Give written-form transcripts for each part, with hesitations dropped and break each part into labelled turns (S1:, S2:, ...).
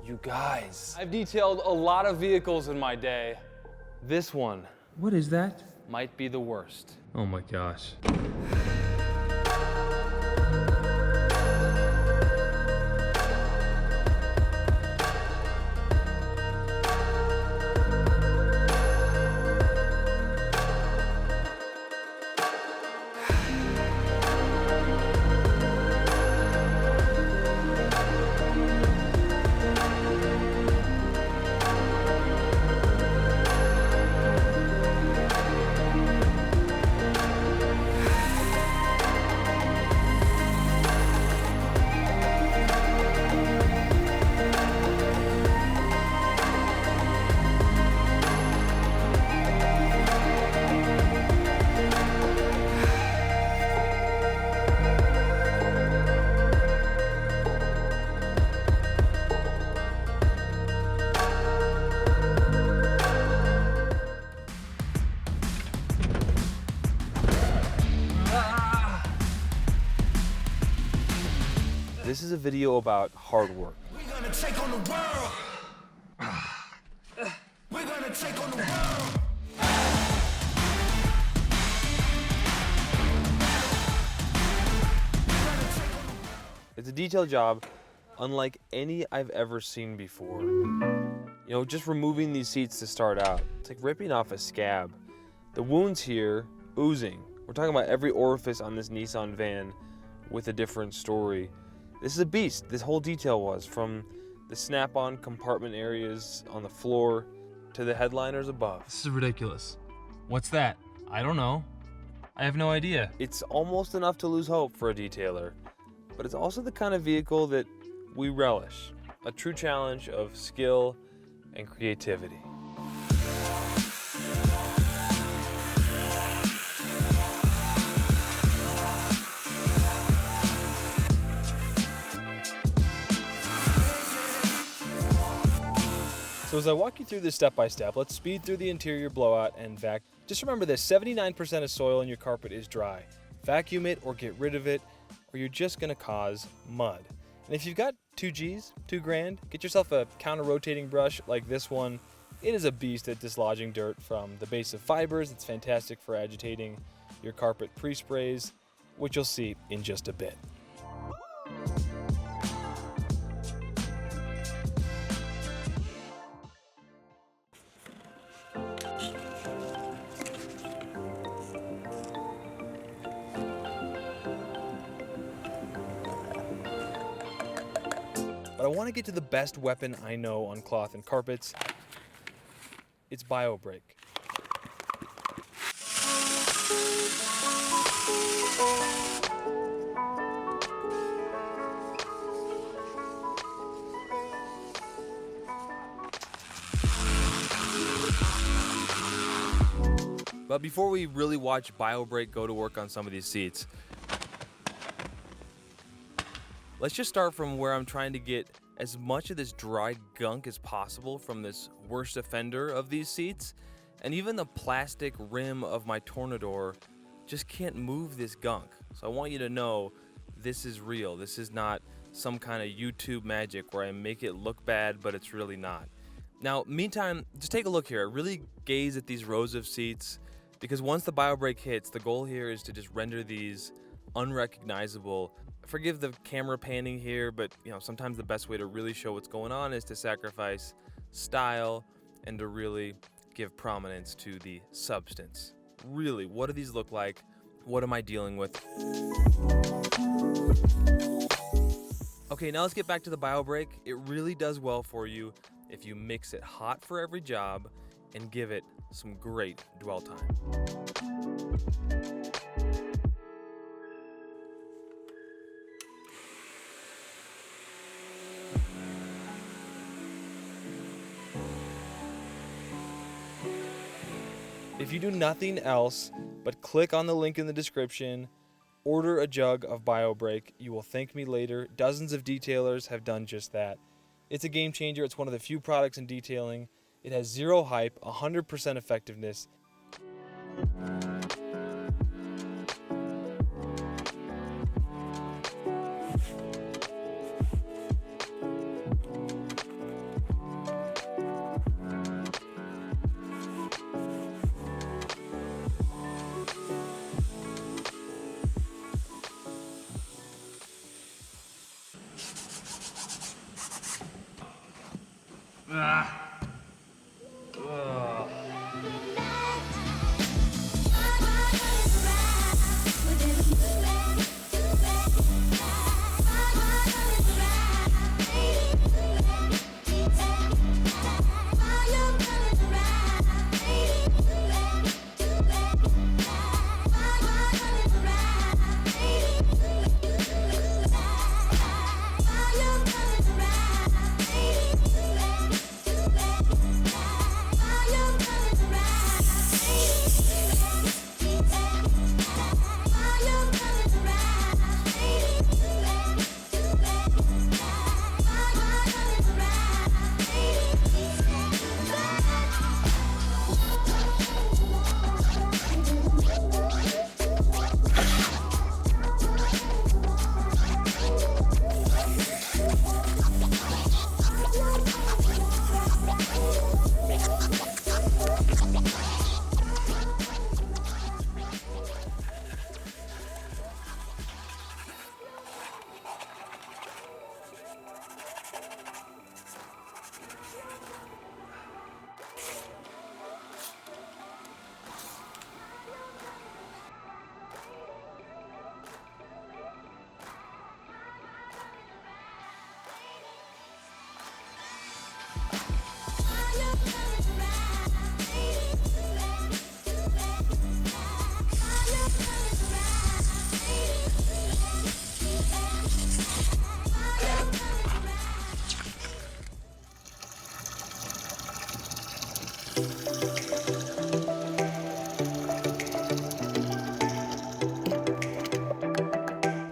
S1: You guys, I've detailed a lot of vehicles in my day. This one
S2: What is that?
S1: might be the worst.
S2: Oh my gosh.
S1: This is a video about hard work.
S3: We're gonna take on the world. We're gonna take on the world.
S1: It's a detailed job unlike any I've ever seen before. You know, just removing these seats to start out, it's like ripping off a scab. The wounds here, oozing. We're talking about every orifice on this Nissan van with a different story. This is a beast. This whole detail was, from the snap-on compartment areas on the floor to the headliners above.
S2: This is ridiculous. What's that? I don't know. I have no idea.
S1: It's almost enough to lose hope for a detailer, but it's also the kind of vehicle that we relish. A true challenge of skill and creativity. So as I walk you through this step by step, let's speed through the interior blowout and vac. Just remember this, 79% of soil in your carpet is dry. Vacuum it or get rid of it, or you're just gonna cause mud. And if you've got 2 G's, 2 grand, get yourself a counter-rotating brush like this one. It is a beast at dislodging dirt from the base of fibers. It's fantastic for agitating your carpet pre-sprays, which you'll see in just a bit. But I want to get to the best weapon I know on cloth and carpets. It's BioBreak. But before we really watch BioBreak go to work on some of these seats, let's just start from where I'm trying to get as much of this dry gunk as possible from this worst offender of these seats. And even the plastic rim of my Tornador just can't move this gunk. So I want you to know this is real. This is not some kind of YouTube magic where I make it look bad, but it's really not. Now, meantime, just take a look here. Really gaze at these rows of seats, because once the BioBreak hits, the goal here is to just render these unrecognizable. Forgive the camera panning here, but you know, sometimes the best way to really show what's going on is to sacrifice style and to really give prominence to the substance. Really, what do these look like? What am I dealing with? Okay, now let's get back to the BioBreak. It really does well for you if you mix it hot for every job and give it some great dwell time. If you do nothing else but click on the link in the description, order a jug of BioBreak, you will thank me later. Dozens of detailers have done just that. It's a game changer. It's one of the few products in detailing. It has zero hype, 100% effectiveness.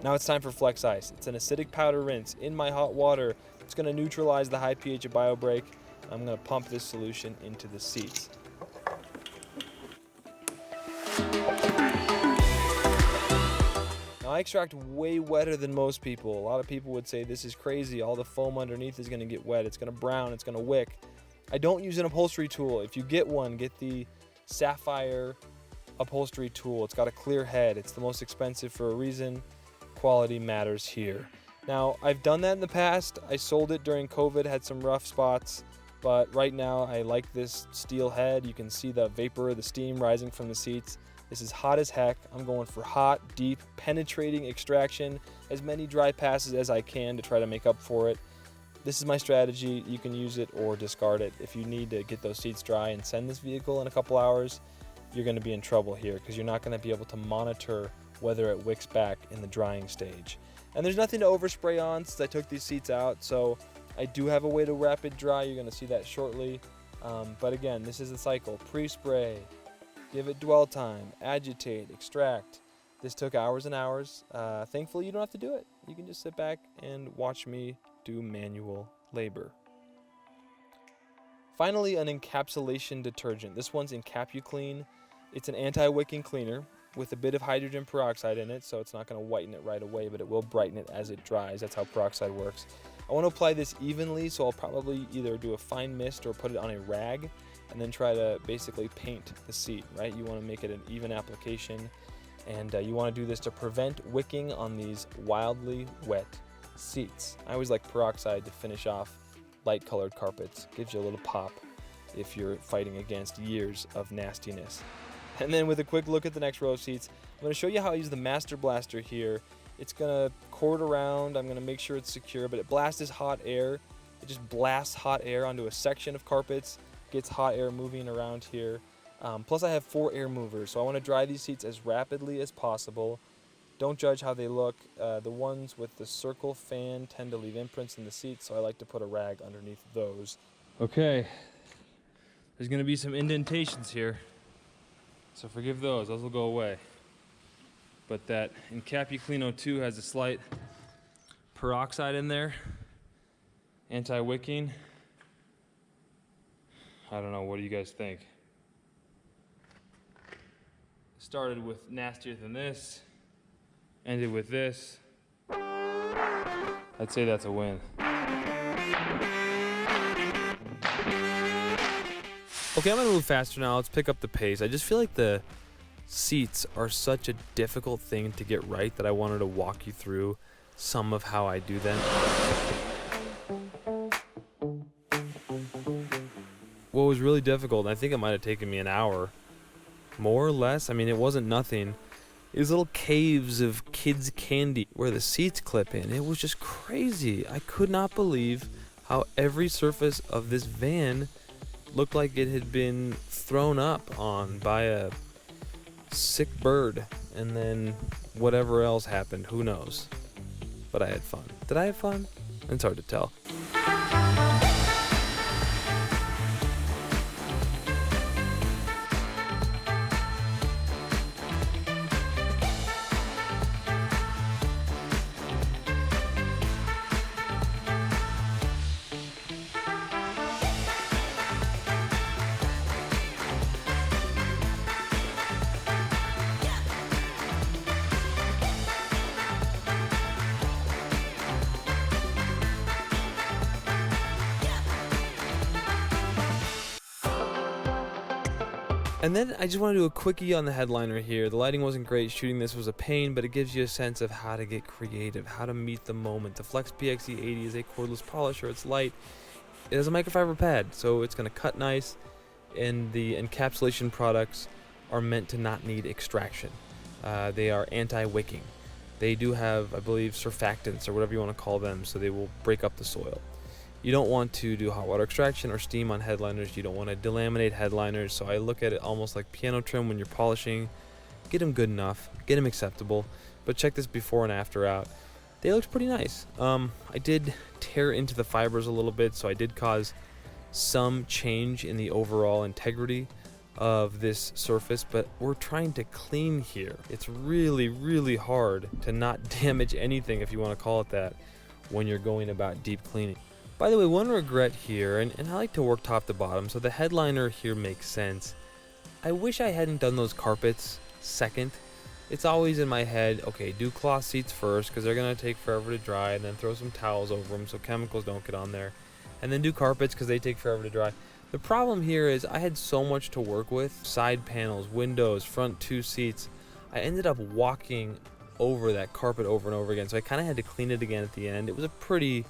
S1: Now it's time for Flex Ice. It's an acidic powder rinse in my hot water. It's going to neutralize the high pH of BioBreak. I'm going to pump this solution into the seats. Now I extract way wetter than most people. A lot of people would say this is crazy. All the foam underneath is going to get wet. It's going to brown. It's going to wick. I don't use an upholstery tool. If you get one, get the Sapphire upholstery tool. It's got a clear head. It's the most expensive for a reason. Quality matters here. Now, I've done that in the past. I sold it during COVID, had some rough spots, but right now I like this steel head. You can see the vapor, the steam rising from the seats. This is hot as heck. I'm going for hot, deep, penetrating extraction, as many dry passes as I can to try to make up for it. This is my strategy. You can use it or discard it. If you need to get those seats dry and send this vehicle in a couple hours, you're going to be in trouble here because you're not going to be able to monitor whether it wicks back in the drying stage. And there's nothing to overspray on since I took these seats out, so I do have a way to rapid dry. You're going to see that shortly. But again, this is the cycle. Pre-spray, give it dwell time, agitate, extract. This took hours and hours. Thankfully, you don't have to do it. You can just sit back and watch me do manual labor. Finally, an encapsulation detergent. This one's EncapuClean. It's an anti-wicking cleaner with a bit of hydrogen peroxide in it, so it's not going to whiten it right away, but it will brighten it as it dries. That's how peroxide works. I want to apply this evenly, so I'll probably either do a fine mist or put it on a rag and then try to basically paint the seat, right? You want to make it an even application, and you want to do this to prevent wicking on these wildly wet seats. I always like peroxide to finish off light colored carpets. Gives you a little pop if you're fighting against years of nastiness. And then with a quick look at the next row of seats, I'm going to show you how I use the Master Blaster here. It's going to cord around. I'm going to make sure it's secure, but it blasts this hot air. It just blasts hot air onto a section of carpets, gets hot air moving around here. Plus I have 4 air movers, so I want to dry these seats as rapidly as possible. Don't judge how they look. The ones with the circle fan tend to leave imprints in the seats, so I like to put a rag underneath those. Okay, there's going to be some indentations here. So forgive those will go away. But that EncapuClean 02 has a slight peroxide in there, anti-wicking. I don't know, what do you guys think? Started with nastier than this, ended with this. I'd say that's a win. Okay, I'm gonna move faster now. Let's pick up the pace. I just feel like the seats are such a difficult thing to get right that I wanted to walk you through some of how I do them. what was really difficult, and I think it might have taken me an hour, more or less, I mean, it wasn't nothing, is little caves of kids' candy where the seats clip in. It was just crazy. I could not believe how every surface of this van looked like it had been thrown up on by a sick bird, and then whatever else happened, who knows. But I had fun. Did I have fun? It's hard to tell. And then I just want to do a quickie on the headliner here. The lighting wasn't great. Shooting this was a pain, but it gives you a sense of how to get creative, how to meet the moment. The Flex PXE80 is a cordless polisher. It's light. It has a microfiber pad, so it's going to cut nice. And the encapsulation products are meant to not need extraction. They are anti-wicking. They do have, I believe, surfactants or whatever you want to call them, so they will break up the soil. You don't want to do hot water extraction or steam on headliners. You don't want to delaminate headliners. So I look at it almost like piano trim when you're polishing. Get them good enough, get them acceptable. But check this before and after out. They looked pretty nice. I did tear into the fibers a little bit, so I did cause some change in the overall integrity of this surface, but we're trying to clean here. It's really, really hard to not damage anything, if you want to call it that, when you're going about deep cleaning. By the way, one regret here, and I like to work top to bottom, so the headliner here makes sense. I wish I hadn't done those carpets second. It's always in my head, okay, do cloth seats first, because they're going to take forever to dry, and then throw some towels over them so chemicals don't get on there. And then do carpets, because they take forever to dry. The problem here is I had so much to work with. Side panels, windows, front two seats. I ended up walking over that carpet over and over again, so I kind of had to clean it again at the end. It was a pretty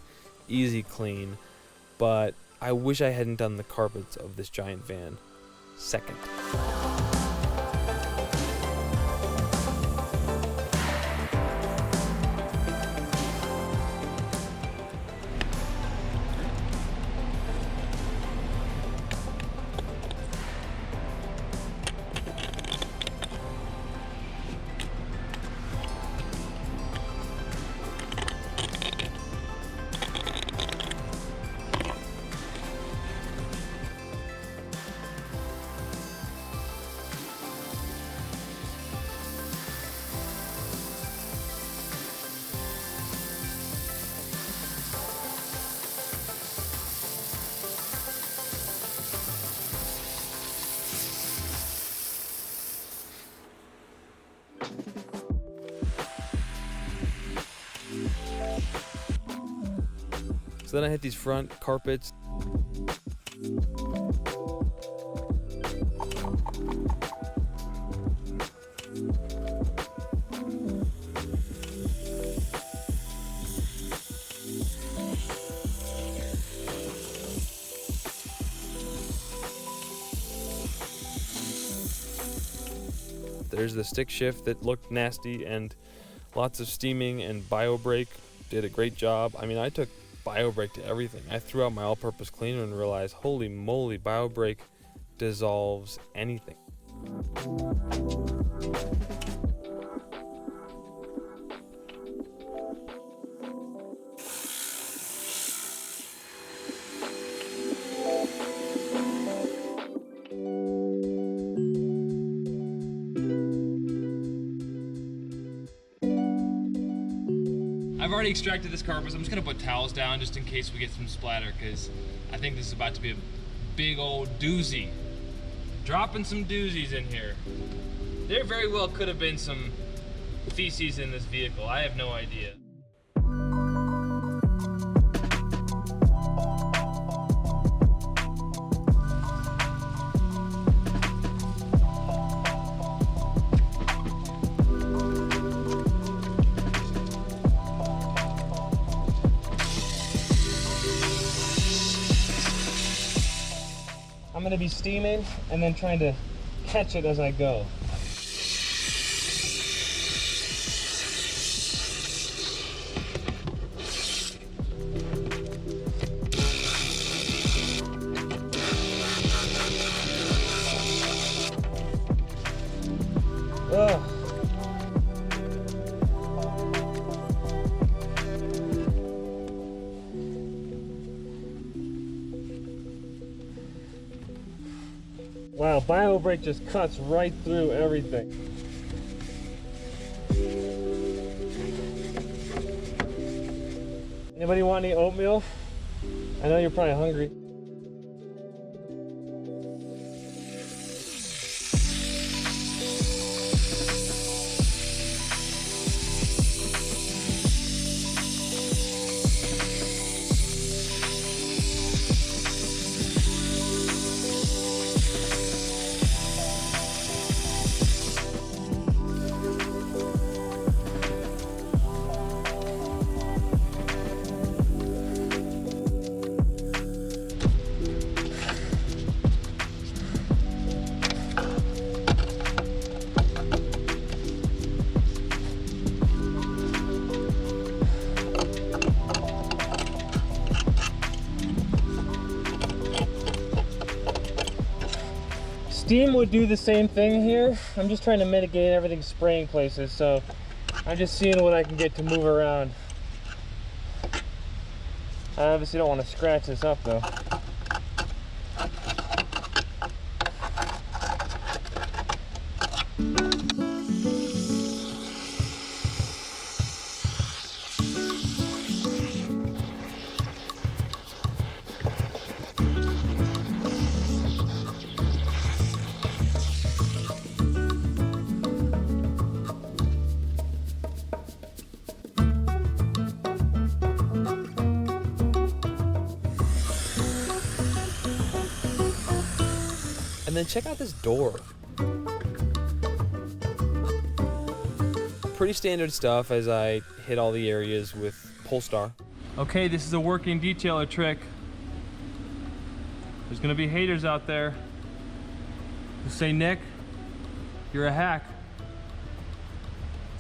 S1: easy clean, but I wish I hadn't done the carpets of this giant van second. So then I hit these front carpets. There's the stick shift that looked nasty, and lots of steaming, and BioBrake did a great job. I mean, I took BioBrake to everything. I threw out my all-purpose cleaner and realized, holy moly, BioBrake dissolves anything.
S2: I've already extracted this carpet, so I'm just gonna put towels down just in case we get some splatter, because I think this is about to be a big old doozy. Dropping some doozies in here. There very well could have been some feces in this vehicle. I have no idea. I'm gonna be steaming and then trying to catch it as I go. Ugh. Wow, BioBreak just cuts right through everything. Anybody want any oatmeal? I know you're probably hungry. Steam would do the same thing here. I'm just trying to mitigate everything spraying places, so I'm just seeing what I can get to move around. I obviously don't want to scratch this up though.
S1: And then check out this door. Pretty standard stuff as I hit all the areas with Polestar.
S2: Okay, this is a working detailer trick. There's gonna be haters out there who say, Nick, you're a hack.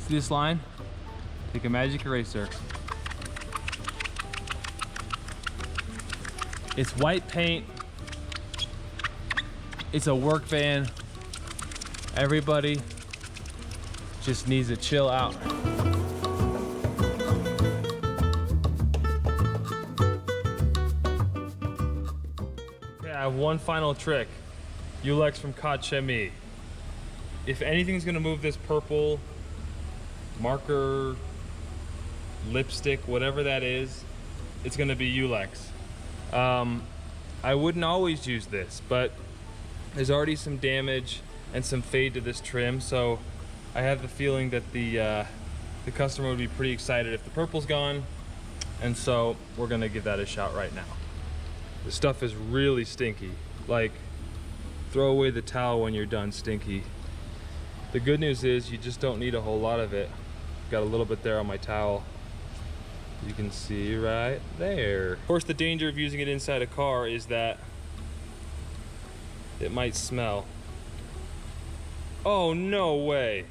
S2: See this line? Take a magic eraser. It's white paint. It's a work van. Everybody just needs to chill out. Okay, I have one final trick. Ulex from Koch Chemie. If anything's gonna move this purple marker, lipstick, whatever that is, it's gonna be Ulex. I wouldn't always use this, but there's already some damage and some fade to this trim, so I have the feeling that the customer would be pretty excited if the purple's gone, and so we're gonna give that a shot right now. The stuff is really stinky. Like, throw away the towel when you're done stinky. The good news is you just don't need a whole lot of it. Got a little bit there on my towel. You can see right there. Of course, the danger of using it inside a car is that it might smell. Oh, no way.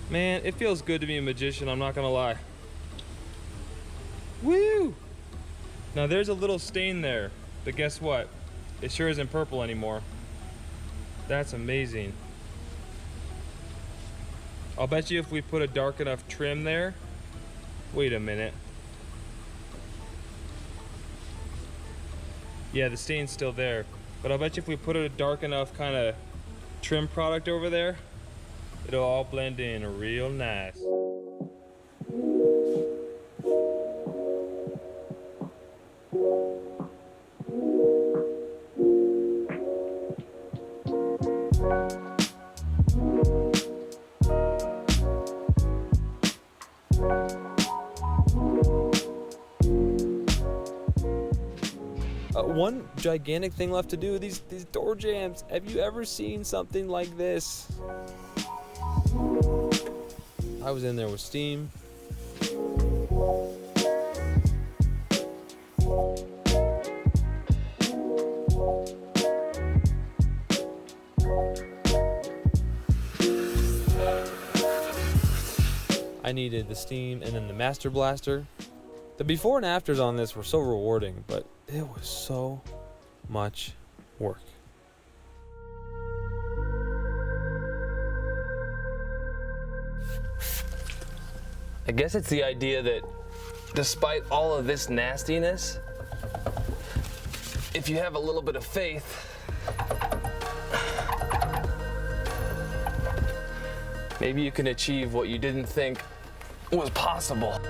S2: Man, it feels good to be a magician, I'm not gonna lie. Woo! Now there's a little stain there, but guess what? It sure isn't purple anymore. That's amazing. I'll bet you if we put a dark enough trim there, wait a minute. Yeah, the stain's still there, but I'll bet you if we put a dark enough kind of trim product over there, it'll all blend in real nice.
S1: One gigantic thing left to do, these door jambs. Have you ever seen something like this? I was in there with steam. I needed the steam and then the master blaster. The before and afters on this were so rewarding, but it was so much work. I guess it's the idea that despite all of this nastiness, if you have a little bit of faith, maybe you can achieve what you didn't think was possible.